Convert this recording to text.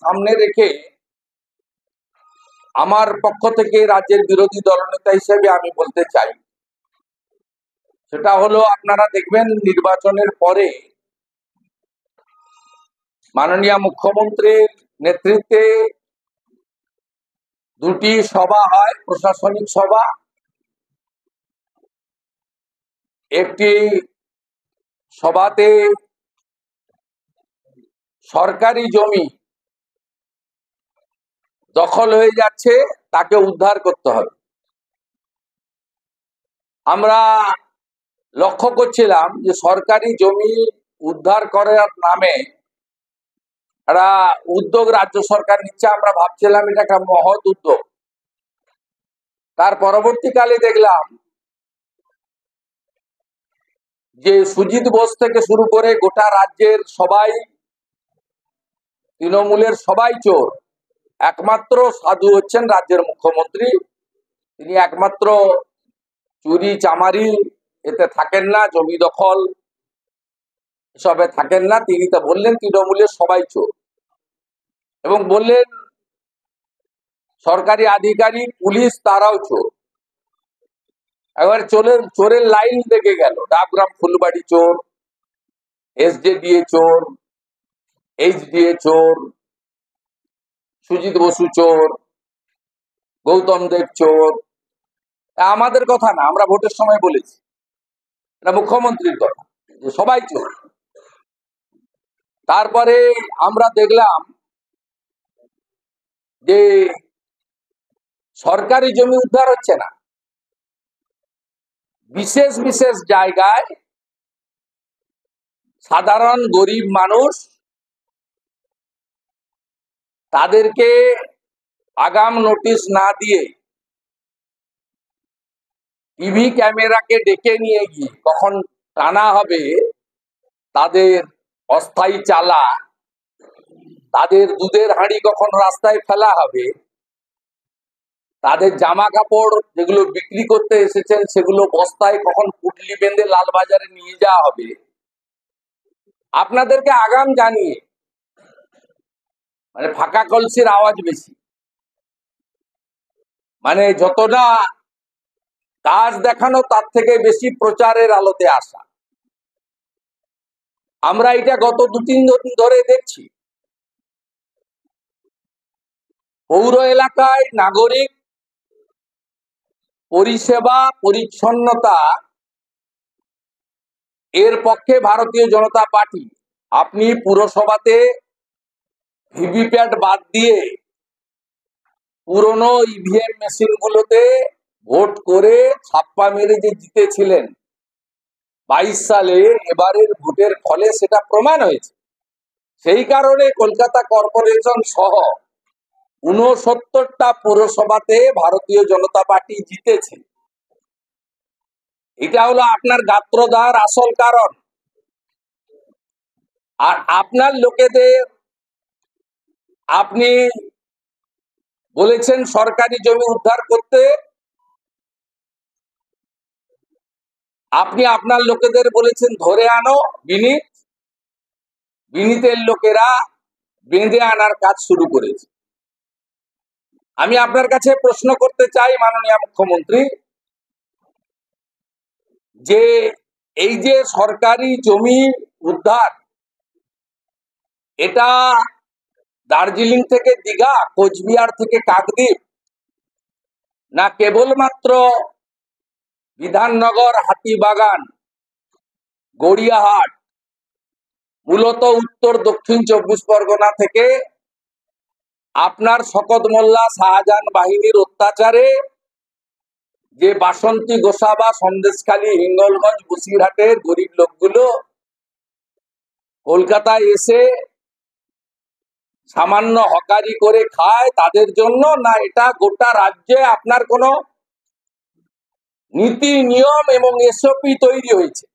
সামনে রেখে আমার পক্ষ থেকে রাজ্যের বিরোধী দলনেতা হিসেবে আমি বলতে চাই, সেটা হলো আপনারা দেখবেন নির্বাচনের পরে মাননীয় মুখ্যমন্ত্রীর নেতৃত্বে দুটি সভা হয়, প্রশাসনিক সভা। একটি সভাতে সরকারি জমি দখল হয়ে যাচ্ছে, তাকে উদ্ধার করতে হবে। আমরা লক্ষ্য করছিলাম যে সরকারি জমি উদ্ধার করার নামে একটা উদ্যোগ রাজ্য সরকার নিচ্ছে। আমরা ভাবছিলাম এটা একটা মহৎ উদ্যোগ। তার পরবর্তীকালে দেখলাম যে সুজিত বোস থেকে শুরু করে গোটা রাজ্যের সবাই, তৃণমূলের সবাই চোর। একমাত্র সাধু হচ্ছেন রাজ্যের মুখ্যমন্ত্রী। তিনি একমাত্র চুরি চামারি এতে থাকেন না, জমি দখল এসবে থাকেন না। তিনি তা বললেন তৃণমূলের সবাই চোর, এবং বললেন সরকারি আধিকারিক, পুলিশ তারাও চোর। এবার চোরের লাইন লেগে গেল। ডাবগ্রাম ফুলবাড়ি চোর, এসজেডিএ চোর, এইচডিএ চোর, সুজিত বসু চোর, গৌতম দেব চোর। আমাদের কথা না, আমরা ভোটের সময় বলেছি, এটা মুখ্যমন্ত্রীর কথা যে সবাই চোর। তারপরে আমরা দেখলাম যে সরকারি জমি উদ্ধার হচ্ছে না, বিশেষ বিশেষ জায়গায় সাধারণ গরিব মানুষ, তাদেরকে আগাম নোটিশ না দিয়ে টিভি ক্যামেরাকে ডেকে নিয়ে গিয়ে কখন টানা হবে তাদের অস্থায়ী চালা, তাদের দুধের হাঁড়ি কখন রাস্তায় ফেলা হবে, তাদের জামা কাপড় যেগুলো বিক্রি করতে এসেছেন সেগুলো বস্তায় কখন পুটলি বেঁধে লালবাজারে নিয়ে যাওয়া হবে, আপনাদেরকে আগাম জানিয়ে, মানে ফাঁকা কলসির আওয়াজ বেশি, মানে যতটা কাজ দেখানো তার থেকে বেশি প্রচারের আলোতে আসা। আমরা এটা গত 2-3 দিন ধরে দেখছি। পৌর এলাকায় নাগরিক পরিষেবা পরিচ্ছন্নতা এর পক্ষে ভারতীয় জনতা পার্টি। আপনি পুরসভাতে ভিভিপ্যাট বাদ দিয়ে পুরনো ইভিএম মেশিন গুলোতে ভোট করে ছাপ্পা মেরে যে জিতেছিলেন 22 সালে, এবারের ভোটের ফলে সেটা প্রমাণ হয়েছে। সেই কারণে কলকাতা কর্পোরেশন সহ 69টা পুরসভাতে ভারতীয় জনতা পার্টি জিতেছে। এটা হলো আপনার গাত্রদার আসল কারণ। আর আপনার লোকেদের, আপনি বলেছেন সরকারি জমি উদ্ধার করতে, আপনি আপনার লোকেদের বলেছেন ধরে আনো বিনীতের লোকেরা বেঁধে আনার কাজ শুরু করেছে। আমি আপনার কাছে প্রশ্ন করতে চাই মাননীয় মুখ্যমন্ত্রী, যে এই যে সরকারি জমি উদ্ধার, এটা দার্জিলিং থেকে দীঘা, কোচবিহার থেকে কাকদ্বীপ, না কেবলমাত্র বিধাননগর, হাতিবাগান, গড়িয়াহাট, মূলত উত্তর দক্ষিণ 24 পরগনা থেকে আপনার শকত মোল্লা শাহজাহান বাহিনীর অত্যাচারে যে বাসন্তী গোসাবা, সন্দেশখালী, হিঙ্গলগঞ্জ, বসিরহাটের গরিব লোকগুলো কলকাতায় এসে সামান্য হকারি করে খায়, তাদের জন্য, না এটা গোটা রাজ্যে আপনার কোনো নীতি নিয়ম এবং এসওপি তৈরি হয়েছে?